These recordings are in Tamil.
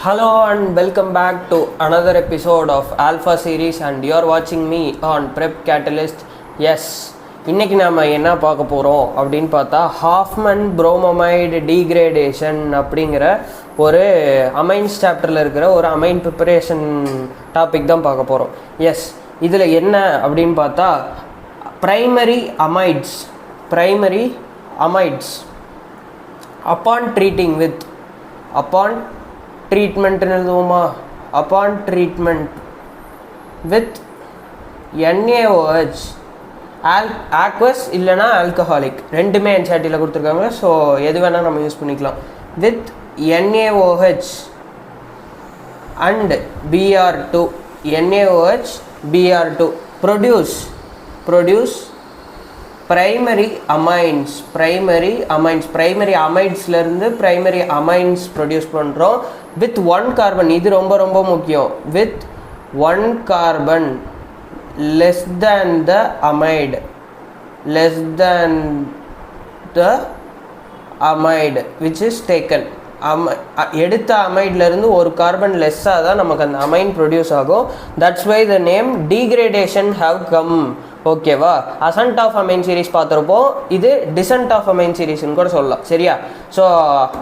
Hello and welcome back to another episode of Alpha series and you are watching me on Prep Catalyst. Yes, இன்னைக்கு நாம என்ன பார்க்க போகிறோம் அப்படின்னு பார்த்தா ஹாஃப்மன் புரோமமைடு டீக்ரேடேஷன் அப்படிங்கிற ஒரு அமைன்ஸ் சாப்டரில் இருக்கிற ஒரு அமைன் ப்ரிப்பரேஷன் டாபிக் தான் பார்க்க போகிறோம். எஸ், இதில் என்ன அப்படின்னு பார்த்தா primary amides upon treating with treatment with NaOH aqueous இல்லைனா ஆல்கஹாலிக் ரெண்டுமே என்சிஆர்டியில் கொடுத்துருக்காங்க. ஸோ எது வேணால் நம்ம யூஸ் பண்ணிக்கலாம். With NaOH and Br2 NaOH Br2 produce primary அமைட்ஸ்லேருந்து பிரைமரி அமைன்ஸ் ப்ரொடியூஸ் பண்ணுறோம் வித் ஒன் கார்பன். இது ரொம்ப ரொம்ப முக்கியம். With one carbon less than the amide which is taken. எடுத்த அமைட்லேருந்து ஒரு கார்பன் லெஸ்ஸாக தான் நமக்கு அந்த அமைன் ப்ரொடியூஸ் ஆகும். That's why the name degradation have come. ஓகேவா? அசன்ட் ஆஃப் அமைன் சீரீஸ் பார்த்துருப்போம். இது டிசன்ட் ஆஃப் அமைன் சீரீஸ்ன்னு கூட சொல்லலாம். சரியா? ஸோ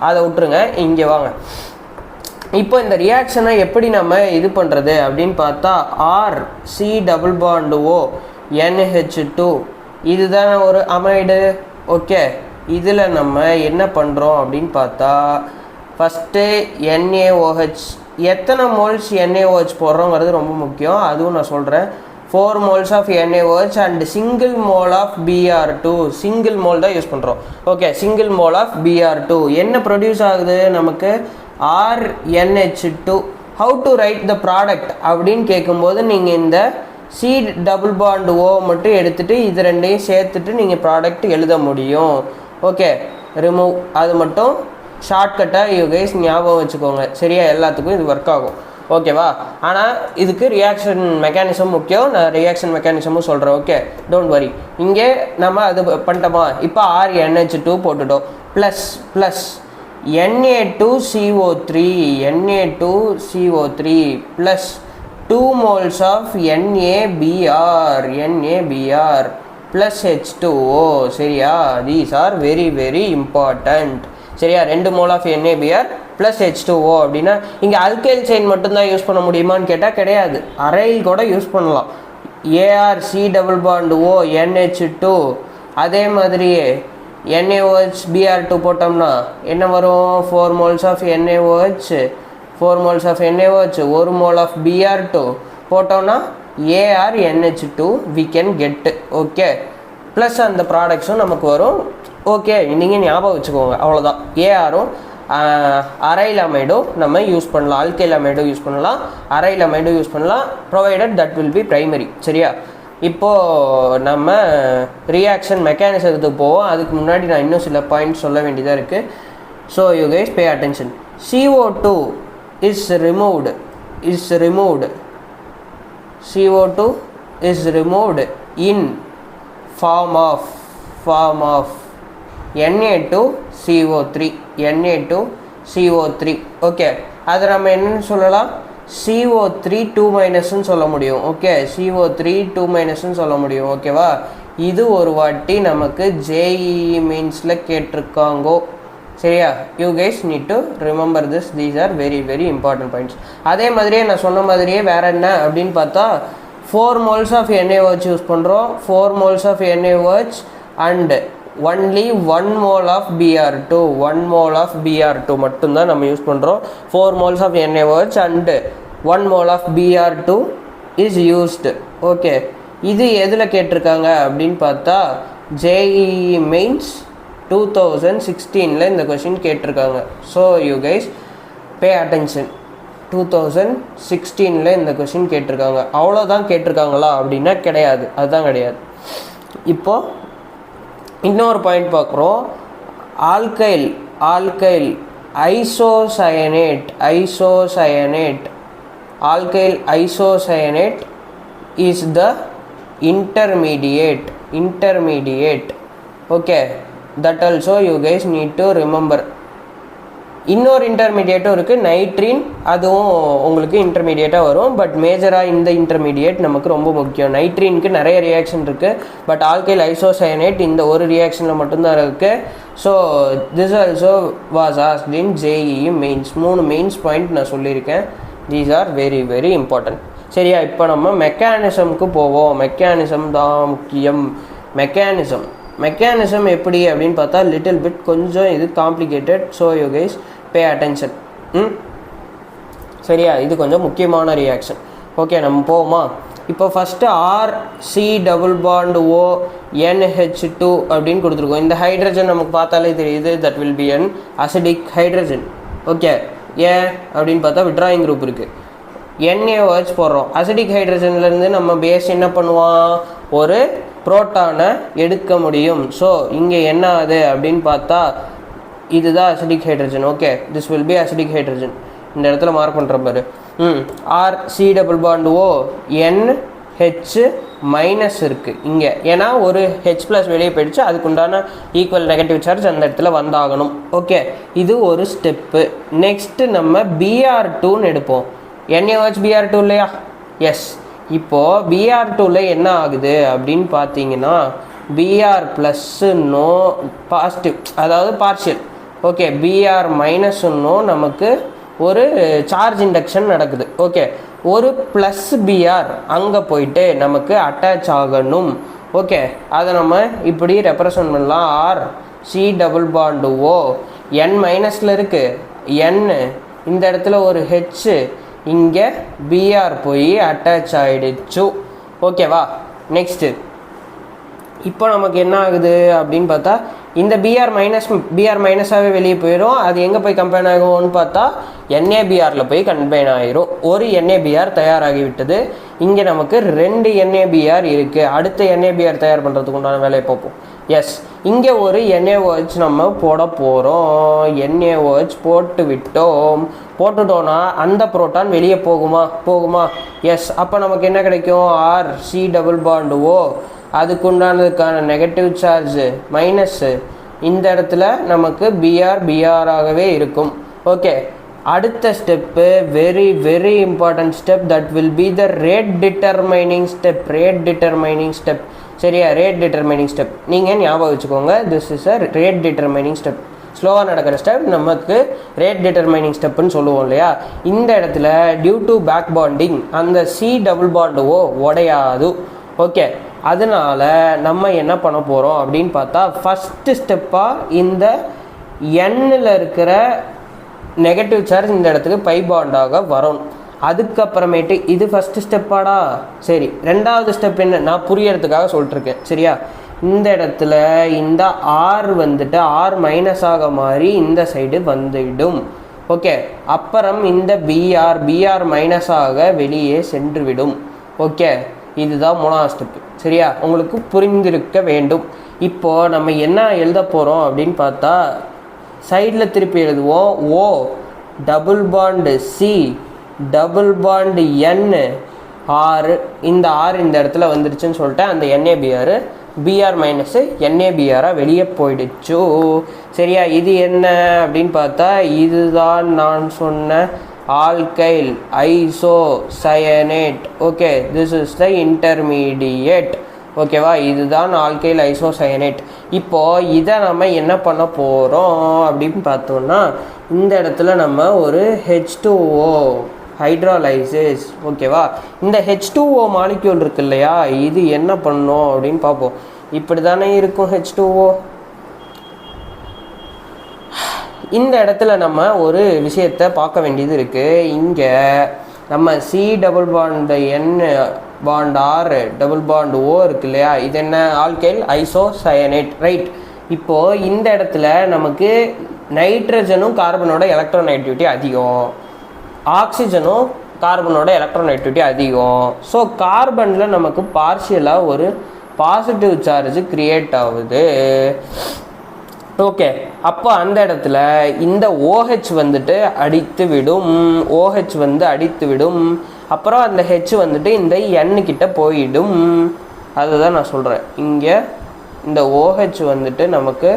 அதை விட்டுருங்க, இங்கே வாங்க. இப்போ இந்த ரியாக்ஷனை எப்படி நம்ம இது பண்ணுறது அப்படின்னு பார்த்தா RC+O NH2 இதுதானே ஒரு அமைடு. ஓகே, இதில் நம்ம என்ன பண்ணுறோம் அப்படின்னு பார்த்தா ஃபஸ்ட்டு NaOH எத்தனை மோல்ஸ் NaOH போடுறோங்கிறது ரொம்ப முக்கியம். அதுவும் நான் சொல்கிறேன். 4 moles of NaOH and single mole of Br2. Single mole தான் யூஸ் பண்ணுறோம். Okay, single mole of Br2 என்ன ப்ரொடியூஸ் ஆகுது நமக்கு? RNH2. How to write the product அப்படின்னு கேட்கும்போது நீங்கள் இந்த C+O மட்டும் எடுத்துகிட்டு இது ரெண்டையும் சேர்த்துட்டு நீங்கள் ப்ராடக்ட் எழுத முடியும். ஓகே, ரிமூவ் அது மட்டும் ஷார்ட்கட்டாக யூ கைஸ் ஞாபகம் வச்சுக்கோங்க. சரியா? எல்லாத்துக்கும் இது ஒர்க் ஆகும். ஓகேவா? ஆனால் இதுக்கு ரியாக்ஷன் மெக்கானிசம் முக்கியம். நான் ரியாக்ஷன் மெக்கானிசமும் சொல்கிறேன். Okay, don't worry. இங்கே நம்ம அது பண்ணிட்டோமா? இப்போ RNH2 போட்டுட்டோம். Plus Na2CO3 plus 2 moles of NaBr plus H2O. சரியா? These are very very important. சரியா? 2 mole of NaBr plus H2O அப்படின்னா இங்கே அல்கைல் செயின் மட்டும்தான் யூஸ் பண்ண முடியுமான்னு கேட்டால் கிடையாது. அரைல் கூட யூஸ் பண்ணலாம். ArC+O NH2 அதே மாதிரியே NaOH Br2 போட்டோம்னா என்ன வரும்? 4 moles of NaOH 1 mole of Br2 போட்டோம்னா ArNH2 we can get. Okay, plus அந்த ப்ராடக்ட்ஸும் நமக்கு வரும். ஓகே, நீங்கள் ஞாபகம் வச்சுக்கோங்க. அவ்வளோதான். ஏஆரும் அரைல் அமைடும் நம்ம யூஸ் பண்ணலாம். ஆல்கைல் அமைடும் யூஸ் பண்ணலாம், அரைல் அமைடும் யூஸ் பண்ணலாம், provided that will be primary. சரியா? இப்போது நம்ம ரியாக்ஷன் மெக்கானிசத்துக்கு போவோம். அதுக்கு முன்னாடி நான் இன்னும் சில பாயிண்ட்ஸ் சொல்ல வேண்டியதாக இருக்குது. So you guys pay attention. CO2 is removed in form of Na2CO3. Okay, அதை நம்ம என்னன்னு சொல்லலாம்? CO3 2- சொல்ல முடியும். ஓகே, CO3 2- சொல்ல முடியும். ஓகேவா? இது ஒரு வாட்டி நமக்கு JEE மெயின்ஸில் கேட்டிருக்காங்கோ. சரியா? You guys need to remember this. These are very very important points. அதே மாதிரியே நான் சொன்ன மாதிரியே வேறு என்ன அப்படின்னு பார்த்தா 4 moles ஆஃப் NaOH யூஸ் பண்ணுறோம். 4 moles of NaOH and only 1 mole of Br2. 1 mole of Br2 மட்டும்தான் நம்ம யூஸ் பண்ணுறோம். 4 moles of NaOH and 1 mole of Br2 is used. Okay, இது எதில் கேட்டிருக்காங்க அப்படின்னு பார்த்தா JEE மெயின்ஸ் 2016 இந்த கொஷின் கேட்டிருக்காங்க. So you guys pay attention. 2016 இந்த கொஷின் கேட்டிருக்காங்க. அவ்வளோதான் கேட்டிருக்காங்களா அப்படின்னா கிடையாது. அதுதான் கிடையாது. இப்போது இன்னொரு பாயிண்ட் பார்க்குறோம். Alkyl isocyanate is the intermediate. Okay, that also you guys need to remember. இன்னொரு இன்டர்மீடியேட்டும் இருக்குது நைட்ரின், அதுவும் உங்களுக்கு இன்டர்மீடியேட்டாக வரும். பட் மேஜராக இந்த இன்டர்மீடியேட் நமக்கு ரொம்ப முக்கியம். நைட்ரினுக்கு நிறைய ரியாக்ஷன் இருக்குது, பட் ஆல்கைல் ஐசோசயனேட் இந்த ஒரு ரியாக்ஷனில் மட்டும்தான் இருக்குது. So this also was asked in JEE mains. 3 mains point நான் சொல்லியிருக்கேன். These are very very important. சரியா, இப்போ நம்ம மெக்கானிசம்க்கு போவோம். மெக்கானிசம் தான் முக்கியம். மெக்கானிசம் எப்படி அப்படின்னு பார்த்தா லிட்டில் பிட் கொஞ்சம் இது complicated. So you guys pay attention. சரியா, இது கொஞ்சம் முக்கியமான ரியாக்ஷன். ஓகே, நம்ம போவோமா? இப்போ ஃபஸ்ட்டு RC+O NH2 அப்படின்னு கொடுத்துருக்கோம். இந்த ஹைட்ரஜன் நமக்கு பார்த்தாலே தெரியுது, that will be an acidic hydrogen. Okay, ஏன் அப்படின்னு பார்த்தா விட்ராயிங் குரூப் இருக்குது. NaOH போடுறோம். அசிடிக் ஹைட்ரஜன்லேருந்து நம்ம பேஸ் என்ன பண்ணுவான், ஒரு புரோட்டானை எடுக்க முடியும். ஸோ இங்கே என்ன ஆகுது அப்படின்னு பார்த்தா இதுதான் acidic hydrogen. Okay, this will be acidic hydrogen. இந்த இடத்துல மார்க் பண்ணுற பாரு. RC+O NH- இருக்குது இங்கே. ஏன்னா ஒரு H+ வெளியே போயிடுச்சு, அதுக்குண்டான ஈக்குவல் நெகட்டிவ் சார்ஜ் அந்த இடத்துல வந்தாகணும். ஓகே, இது ஒரு ஸ்டெப்பு. நெக்ஸ்ட்டு நம்ம Br2ன்னு எடுப்போம். NaOH Br2 இல்லையா? எஸ். இப்போது Br2ல என்ன ஆகுது அப்படின்னு பார்த்தீங்கன்னா Br+நோ பாசிட்டிவ், அதாவது பார்ஷியல். ஓகே, Br- நமக்கு ஒரு சார்ஜ் இண்டக்ஷன் நடக்குது. ஓகே, ஒரு +Br அங்கே போயிட்டு நமக்கு அட்டாச் ஆகணும். ஓகே, அதை நம்ம இப்படி ரெப்ரசன்ட் பண்ணலாம். RC+O N- இருக்குது, N இந்த இடத்துல ஒரு H, இங்கே Br போய் அட்டாச் ஆகிடுச்சு. ஓகேவா? நெக்ஸ்ட்டு இப்போ நமக்கு என்ன ஆகுது அப்படின்னு பார்த்தா இந்த Br- வெளியே போயிடும். அது எங்கே போய் கம்பைன் ஆகும்னு பார்த்தா NaBrல போய் கம்பைன் ஆகிரும். ஒரு NaBr தயாராகிவிட்டது. இங்கே நமக்கு 2 NaBr இருக்குது. அடுத்த NaBr தயார் பண்ணுறதுக்கு உண்டான வேலையை பார்ப்போம். எஸ், இங்கே ஒரு NaOH நம்ம போட போகிறோம். NaOH போட்டுட்டோன்னா அந்த புரோட்டான் வெளியே போகுமா? எஸ். அப்போ நமக்கு என்ன கிடைக்கும்? RC+O அதுக்குண்டானதுக்கான நெகட்டிவ் சார்ஜ் மைனஸ் இந்த இடத்துல நமக்கு Br இருக்கும். ஓகே, அடுத்த step very very important step. That will be the rate determining step. சரியா, ரேட் டிட்டர்மைனிங் ஸ்டெப் நீங்கள் ஞாபகம் வச்சுக்கோங்க. This is a rate determining step. ஸ்லோவாக நடக்கிற ஸ்டெப் நமக்கு ரேட் டிட்டர்மைனிங் ஸ்டெப்புன்னு சொல்லுவோம் இல்லையா? இந்த இடத்துல டியூ டு பேக் பாண்டிங் அந்த C+O உடையாது. ஓகே, அதனால் நம்ம என்ன பண்ண போகிறோம் அப்படின்னு பார்த்தா ஃபஸ்ட்டு ஸ்டெப்பாக இந்த Nல் இருக்கிற நெகட்டிவ் சார்ஜ் இந்த இடத்துக்கு பை பாண்டாக வரும். அதுக்கப்புறமேட்டு இது ஃபஸ்ட்டு ஸ்டெப்பாடா? சரி, ரெண்டாவது ஸ்டெப் என்ன நான் புரியறதுக்காக சொல்லிட்டுருக்கேன். சரியா, இந்த இடத்துல இந்த R வந்துட்டு R- ஆக மாறி இந்த சைடு வந்துவிடும். ஓகே, அப்புறம் இந்த Br- ஆக வெளியே சென்றுவிடும். ஓகே, இதுதான் 3வது ஸ்டெப்பு. சரியா, உங்களுக்கு புரிந்திருக்க வேண்டும். இப்போது நம்ம என்ன எழுத போகிறோம் அப்படின்னு பார்த்தா சைடில் திருப்பி எழுதுவோம். O+C N R. இந்த R இந்த இடத்துல வந்துடுச்சுன்னு சொல்லிட்டு அந்த NaBr Br- NaBr வெளியே போயிடுச்சு. சரியா, இது என்ன அப்படின்னு பார்த்தா இதுதான் நான் சொன்ன alkyl isocyanate. Okay, this is the intermediate. ஓகேவா, இதுதான் ஆல்கைல் ஐசோசயனேட். இப்போது இதை நம்ம என்ன பண்ண போகிறோம் அப்படின்னு பார்த்தோம்னா இந்த இடத்துல நம்ம ஒரு H2O ஹைட்ராலைசிஸ். ஓகேவா, இந்த H2O மாலிக்யூல் இருக்கு இல்லையா, இது என்ன பண்ணோம் அப்படின்னு பார்ப்போம். இப்படி தானே இருக்கும் H2O. இந்த இடத்துல நம்ம ஒரு விஷயத்தை பார்க்க வேண்டியது இருக்குது. இங்கே நம்ம C+N+R+O இருக்கு இல்லையா, இது என்ன? Alkyl isocyanate. ரைட். இப்போது இந்த இடத்துல நமக்கு நைட்ரஜனும் கார்பனோட எலக்ட்ரோநெகட்டிவிட்டி அதிகம், ஆக்சிஜனும் கார்பனோட எலக்ட்ரோநெகட்டிவிட்டி அதிகம். ஸோ கார்பனில் நமக்கு பார்ஷியலாக ஒரு பாசிட்டிவ் சார்ஜ் கிரியேட் ஆகுது. ஓகே, அப்போ அந்த இடத்துல இந்த OH வந்துட்டு அடித்து விடும். அப்புறம் அந்த H வந்துட்டு இந்த N கிட்ட போயிடும். அதுதான் நான் சொல்கிறேன். இங்கே இந்த OH வந்துட்டு நமக்கு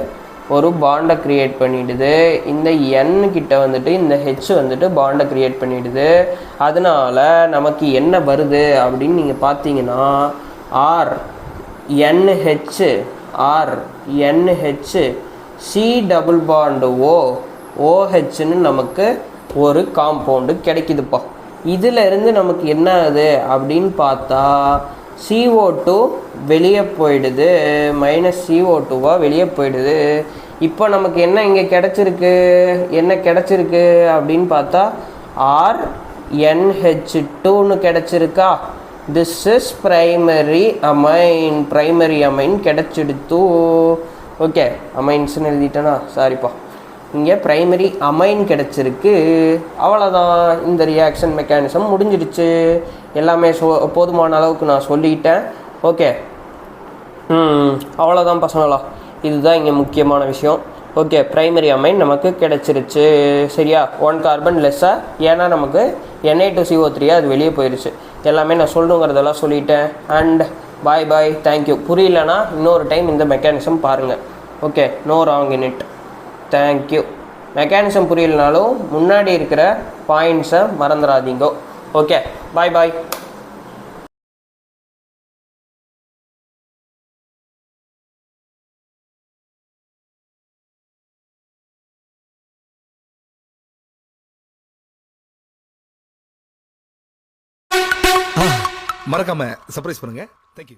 ஒரு பாண்டை க்ரியேட் பண்ணிடுது. இந்த N கிட்ட வந்துட்டு இந்த H வந்துட்டு பாண்டை க்ரியேட் பண்ணிடுது. அதனால நமக்கு என்ன வருது அப்படின்னு நீங்கள் பார்த்தீங்கன்னா RNH C டபுள் பாண்டு OHன்னு நமக்கு ஒரு காம்பவுண்டு கிடைக்குதுப்பா. இதில் இருந்து நமக்கு என்ன ஆகுது அப்படின்னு பார்த்தா CO2 வெளியே போயிடுது, -CO2 வெளியே போயிடுது. இப்போ நமக்கு என்ன இங்கே கிடச்சிருக்கு அப்படின்னு பார்த்தா RNH2ன்னு கிடச்சிருக்கா. திஸ் இஸ் பிரைமரி அமைன் கிடச்சிடுத்து. ஓகே, அமைன்ஸ்னு எழுதிட்டேனா, சாரிப்பா. இங்கே பிரைமரி அமைன் கிடச்சிருக்கு. அவ்வளோதான், இந்த ரியாக்ஷன் மெக்கானிசம் முடிஞ்சிடுச்சு. எல்லாமே போதுமான அளவுக்கு நான் சொல்லிட்டேன். ஓகே, அவ்வளோதான் பசங்களா, இதுதான் இங்கே முக்கியமான விஷயம். ஓகே, பிரைமரி அமைன் நமக்கு கிடச்சிருச்சு. சரியா, 1 கார்பன் லெஸ்ஸாக, ஏன்னா நமக்கு Na2CO3 அது வெளியே போயிடுச்சு. எல்லாமே நான் சொல்லணுங்கிறதெல்லாம் சொல்லிட்டேன். And bye, thank you. புரியலனா இன்னொரு டைம் இந்த மெக்கானிசம் பாருங்கள். Okay, no wrong in it. Thank you. Mechanism புரியலனாலும் முன்னாடி இருக்கிற பாயிண்ட்ஸை மறந்துடாதீங்க. Okay, bye. மறக்காம சர்ப்ரைஸ் பண்ணுங்க. தேங்க்யூ.